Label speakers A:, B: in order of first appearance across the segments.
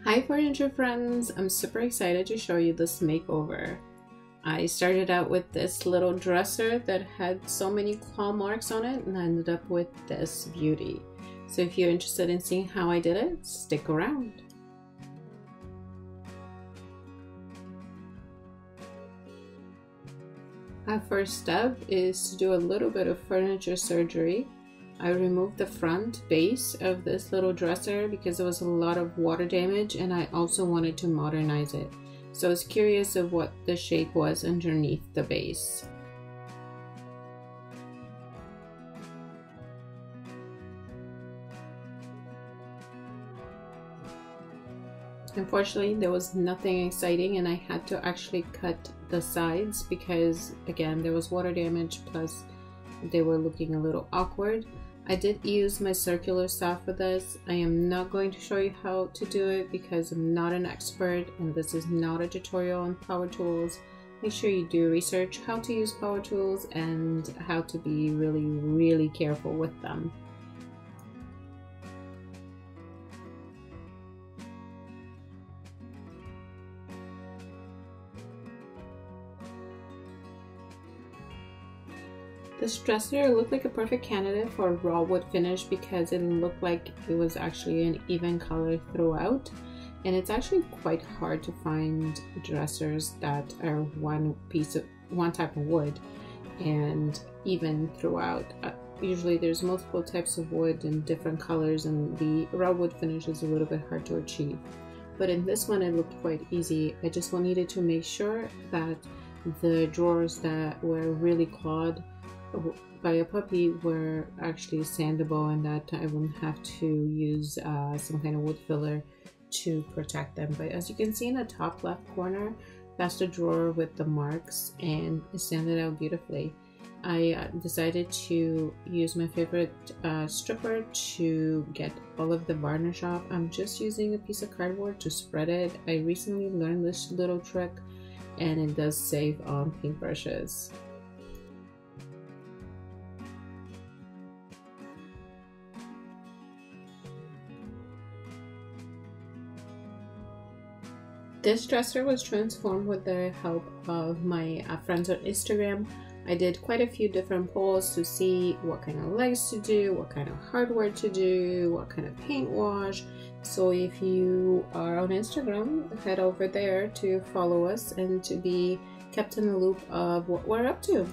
A: Hi furniture friends, I'm super excited to show you this makeover. I started out with this little dresser that had so many claw marks on it, and I ended up with this beauty. So if you're interested in seeing how I did it, stick around. Our first step is to do a little bit of furniture surgery. I removed the front base of this little dresser because there was a lot of water damage, and I also wanted to modernize it. So I was curious of what the shape was underneath the base. Unfortunately, there was nothing exciting, and I had to actually cut the sides because, again, there was water damage, plus they were looking a little awkward. I did use my circular saw for this. I am not going to show you how to do it because I'm not an expert, and this is not a tutorial on power tools. Make sure you do research how to use power tools and how to be really careful with them. This dresser looked like a perfect candidate for a raw wood finish because it looked like it was actually an even color throughout, and it's actually quite hard to find dressers that are one type of wood and even throughout. Usually there's multiple types of wood in different colors, and the raw wood finish is a little bit hard to achieve. But in this one it looked quite easy. I just needed to make sure that the drawers that were really clawed by a puppy were actually sandable, and that I wouldn't have to use some kind of wood filler to protect them. But as you can see in the top left corner, that's the drawer with the marks, and it sanded out beautifully. I decided to use my favorite stripper to get all of the varnish off. I'm just using a piece of cardboard to spread it. I recently learned this little trick, and it does save on paintbrushes. This dresser was transformed with the help of my friends on Instagram. I did quite a few different polls to see what kind of legs to do, what kind of hardware to do, what kind of paint wash. So if you are on Instagram, head over there to follow us and to be kept in the loop of what we're up to.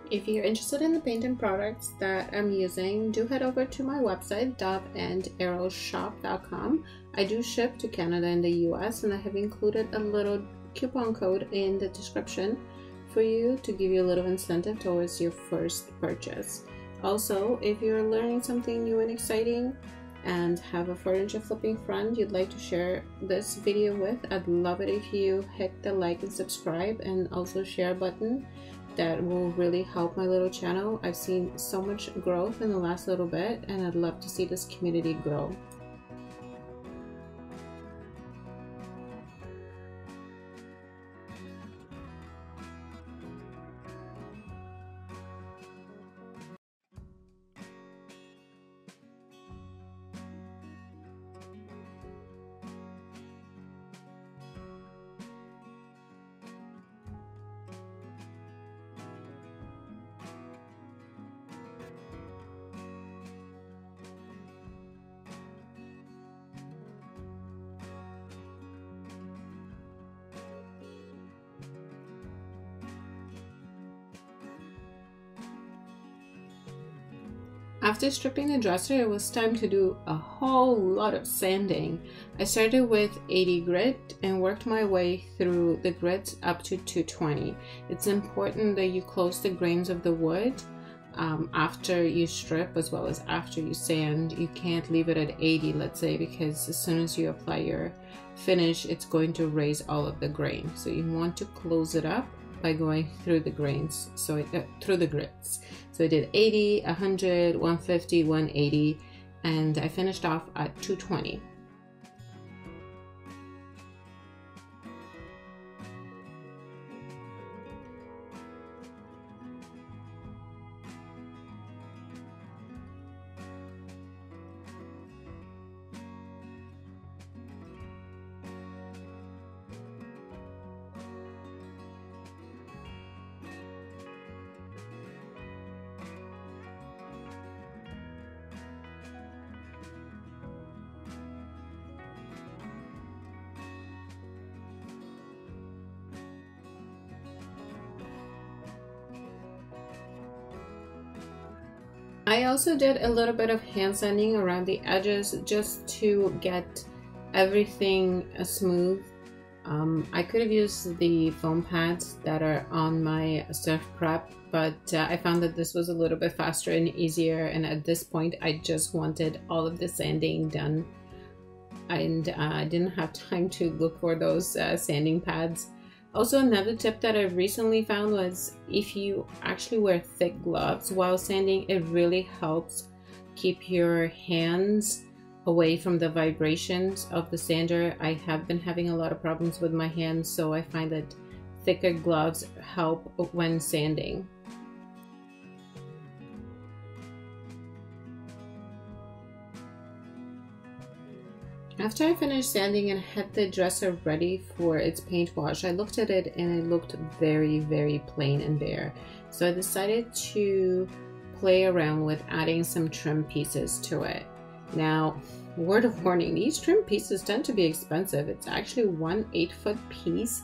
A: If you're interested in the painting products that I'm using, do head over to my website, Dove+Arrow.com. I do ship to Canada and the US, and I have included a little coupon code in the description for you to give you a little incentive towards your first purchase. Also, if you're learning something new and exciting and have a furniture flipping friend you'd like to share this video with, I'd love it if you hit the like and subscribe, and also share button. That will really help my little channel. I've seen so much growth in the last little bit, and I'd love to see this community grow. After stripping the dresser, it was time to do a whole lot of sanding. I started with 80 grit and worked my way through the grits up to 220. It's important that you close the grains of the wood after you strip as well as after you sand. You can't leave it at 80, let's say, because as soon as you apply your finish, it's going to raise all of the grain. So you want to close it up by going through the grains, through the grits. So I did 80, 100, 150, 180, and I finished off at $220. I also did a little bit of hand sanding around the edges just to get everything smooth. I could have used the foam pads that are on my surf prep, but I found that this was a little bit faster and easier, and at this point I just wanted all of the sanding done, and I didn't have time to look for those sanding pads. Also, another tip that I recently found was if you actually wear thick gloves while sanding, it really helps keep your hands away from the vibrations of the sander. I have been having a lot of problems with my hands, so I find that thicker gloves help when sanding. After I finished sanding and had the dresser ready for its paint wash, I looked at it and it looked very, very plain and bare. So I decided to play around with adding some trim pieces to it. Now, word of warning, these trim pieces tend to be expensive. It's actually one 8-foot piece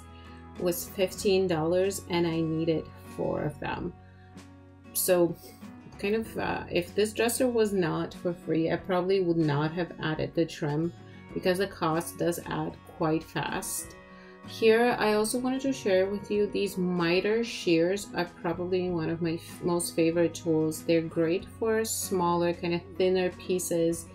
A: was $15 and I needed 4 of them. So kind of, if this dresser was not for free, I probably would not have added the trim, because the cost does add quite fast. Here, I also wanted to share with you these miter shears are probably one of my most favorite tools. They're great for smaller, kind of thinner pieces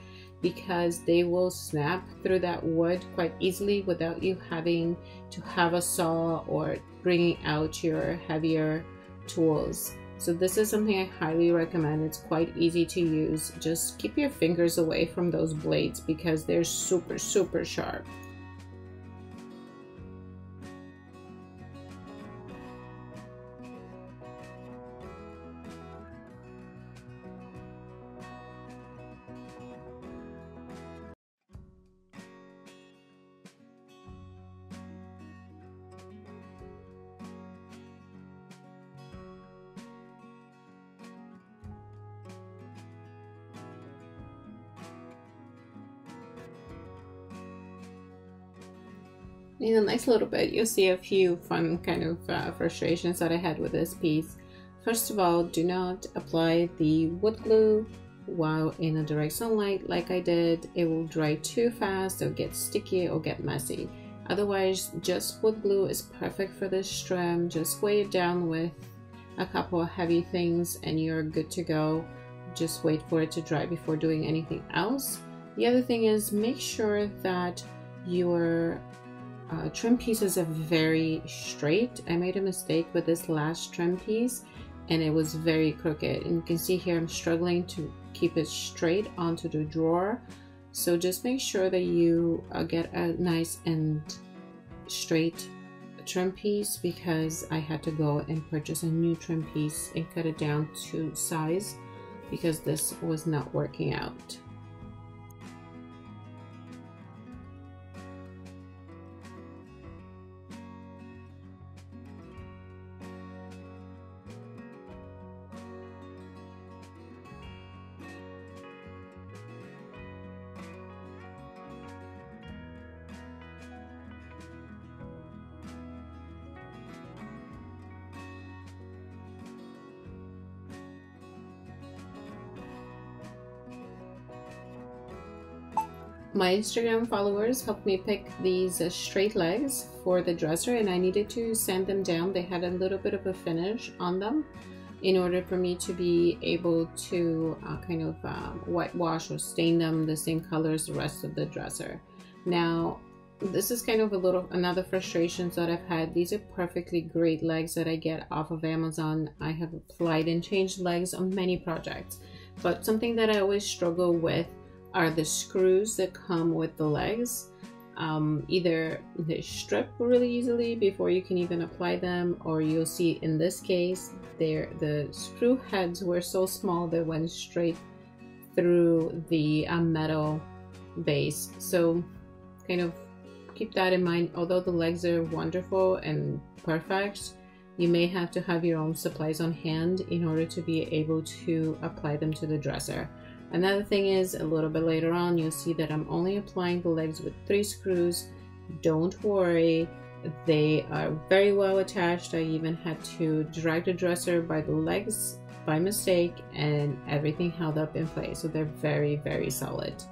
A: because they will snap through that wood quite easily without you having to have a saw or bringing out your heavier tools. So this is something I highly recommend. It's quite easy to use. Just keep your fingers away from those blades because they're super, super sharp. In the next little bit, you'll see a few fun kind of frustrations that I had with this piece. First of all, do not apply the wood glue while in a direct sunlight like I did. It will dry too fast, it'll get sticky or get messy. Otherwise, just wood glue is perfect for this trim. Just weigh it down with a couple of heavy things and you're good to go. Just wait for it to dry before doing anything else. The other thing is make sure that your trim pieces are very straight. I made a mistake with this last trim piece and it was very crooked, and you can see here I'm struggling to keep it straight onto the drawer. So just make sure that you get a nice and straight trim piece, because I had to go and purchase a new trim piece and cut it down to size because this was not working out. My Instagram followers helped me pick these straight legs for the dresser, and I needed to sand them down. They had a little bit of a finish on them in order for me to be able to kind of whitewash or stain them the same color as the rest of the dresser. Now, this is kind of another frustration that I've had. These are perfectly great legs that I get off of Amazon. I have applied and changed legs on many projects, but something that I always struggle with are the screws that come with the legs. Either they strip really easily before you can even apply them, or you'll see in this case the screw heads were so small they went straight through the metal base. So kind of keep that in mind. Although the legs are wonderful and perfect, you may have to have your own supplies on hand in order to be able to apply them to the dresser. Another thing is, a little bit later on, you'll see that I'm only applying the legs with 3 screws. Don't worry, they are very well attached. I even had to drag the dresser by the legs by mistake, and everything held up in place. So they're very, very solid.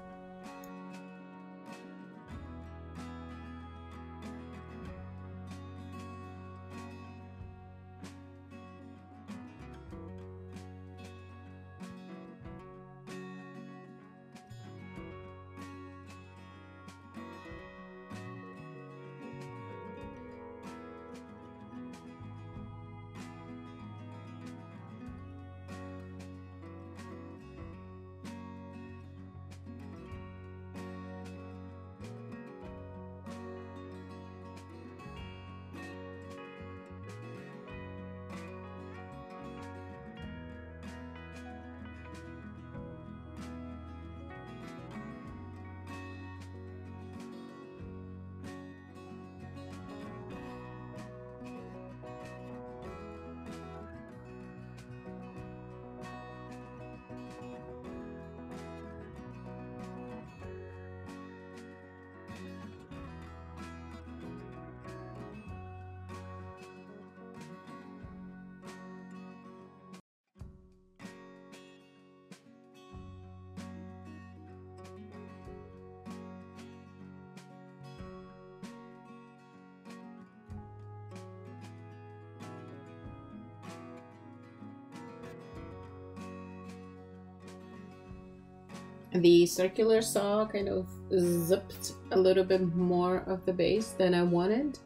A: The circular saw kind of zipped a little bit more of the base than I wanted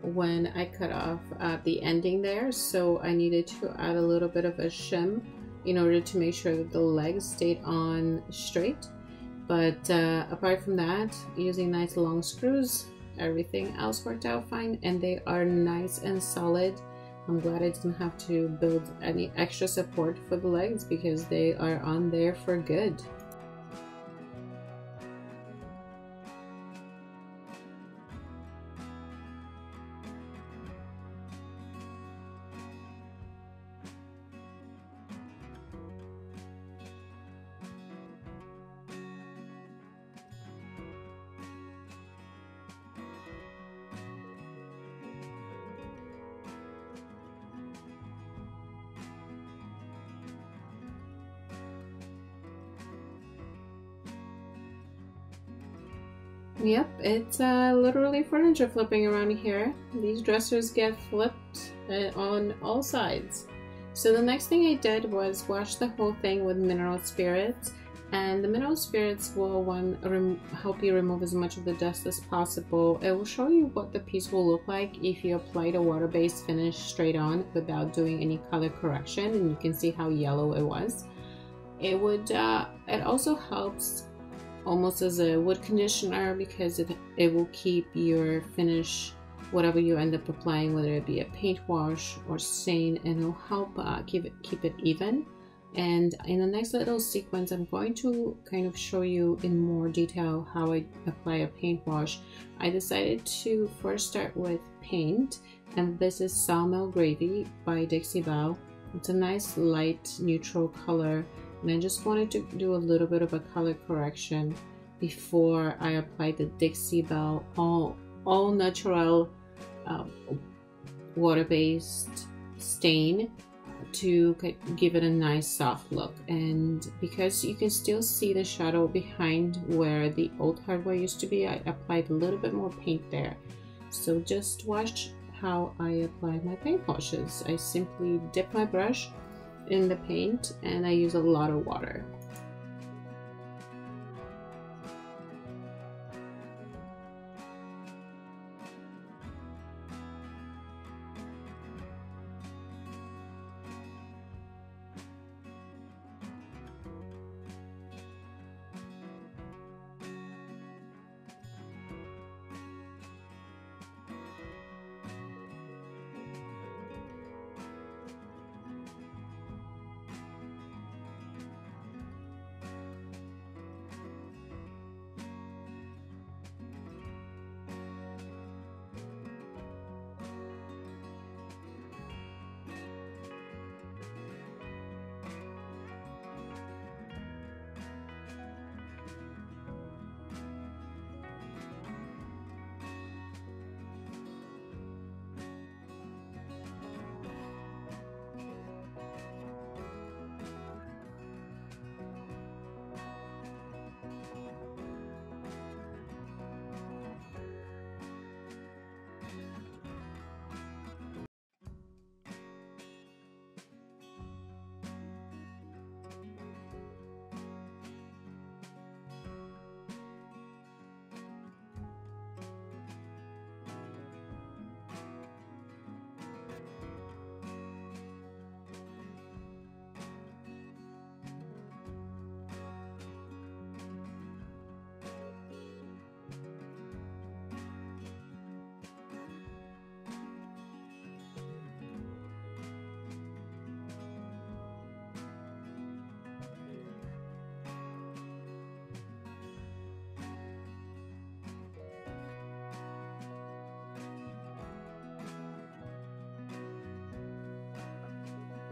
A: when I cut off the ending there, so I needed to add a little bit of a shim in order to make sure that the legs stayed on straight. But apart from that, using nice long screws, everything else worked out fine, and they are nice and solid. I'm glad I didn't have to build any extra support for the legs because they are on there for good. Yep, it's literally furniture flipping around here. These dressers get flipped on all sides. So the next thing I did was wash the whole thing with mineral spirits, and the mineral spirits will help you remove as much of the dust as possible. It will show you what the piece will look like if you applied a water-based finish straight on without doing any color correction, and you can see how yellow it was. It also helps almost as a wood conditioner because it will keep your finish, whatever you end up applying, whether it be a paint wash or stain, and it'll help keep it even. And in the next little sequence, I'm going to kind of show you in more detail how I apply a paint wash. I decided to first start with paint, and this is Sawmill Gravy by Dixie Belle. It's a nice light neutral color, and I just wanted to do a little bit of a color correction before I applied the Dixie Belle all natural water-based stain to give it a nice soft look. And because you can still see the shadow behind where the old hardware used to be, I applied a little bit more paint there. So just watch how I apply my paint washes. I simply dip my brush in the paint and I use a lot of water.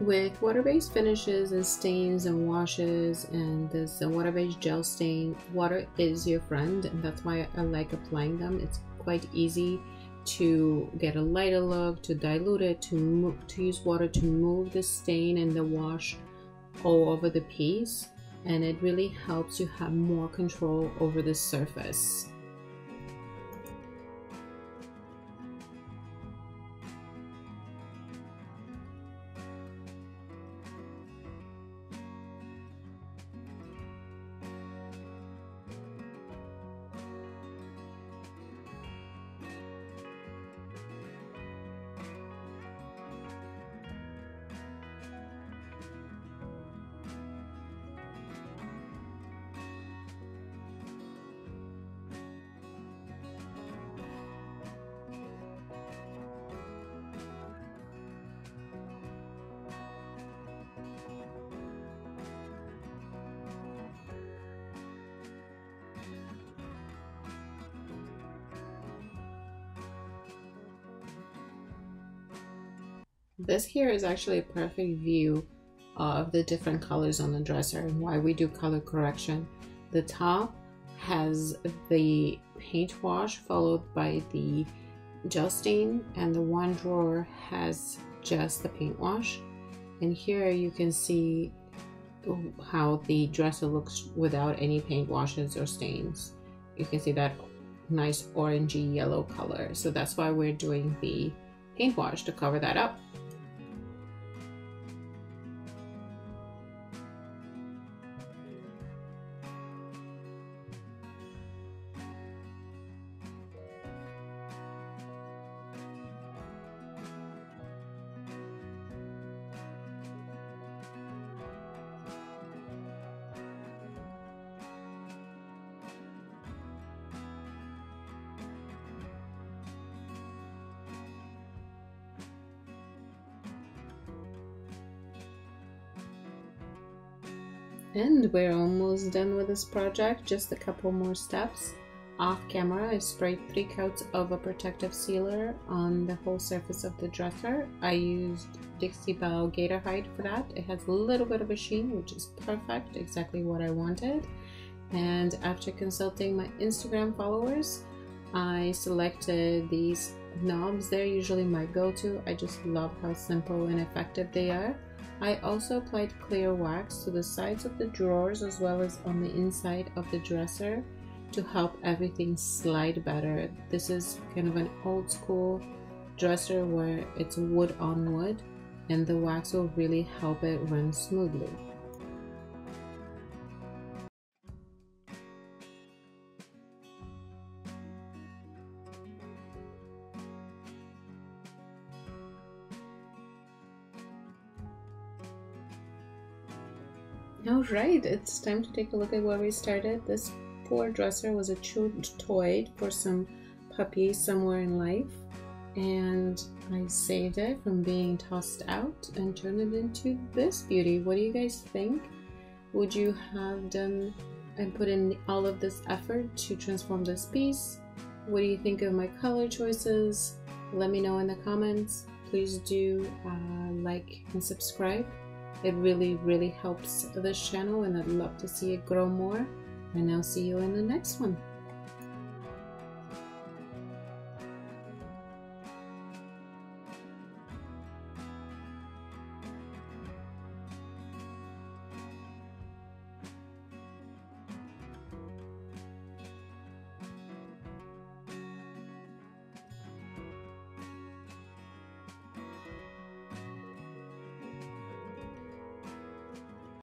A: With water-based finishes and stains and washes and this water-based gel stain, water is your friend, and that's why I like applying them. It's quite easy to get a lighter look, to dilute it, to use water to move the stain and the wash all over the piece, and it really helps you have more control over the surface. This here is actually a perfect view of the different colors on the dresser and why we do color correction. The top has the paint wash followed by the gel stain, and the one drawer has just the paint wash. And here you can see how the dresser looks without any paint washes or stains. You can see that nice orangey yellow color. So that's why we're doing the paint wash to cover that up. And we're almost done with this project, just a couple more steps. Off camera, I sprayed 3 coats of a protective sealer on the whole surface of the dresser. I used Dixie Belle Gator Hide for that. It has a little bit of a sheen, which is perfect, exactly what I wanted. And after consulting my Instagram followers, I selected these knobs. They're usually my go-to. I just love how simple and effective they are. I also applied clear wax to the sides of the drawers as well as on the inside of the dresser to help everything slide better. This is kind of an old school dresser where it's wood on wood, and the wax will really help it run smoothly. Alright, it's time to take a look at where we started. This poor dresser was a chewed toy for some puppy somewhere in life, and I saved it from being tossed out and turned it into this beauty. What do you guys think? Would you have done and put in all of this effort to transform this piece? What do you think of my color choices? Let me know in the comments. Please do like and subscribe. It really helps this channel, and I'd love to see it grow more. And I'll see you in the next one.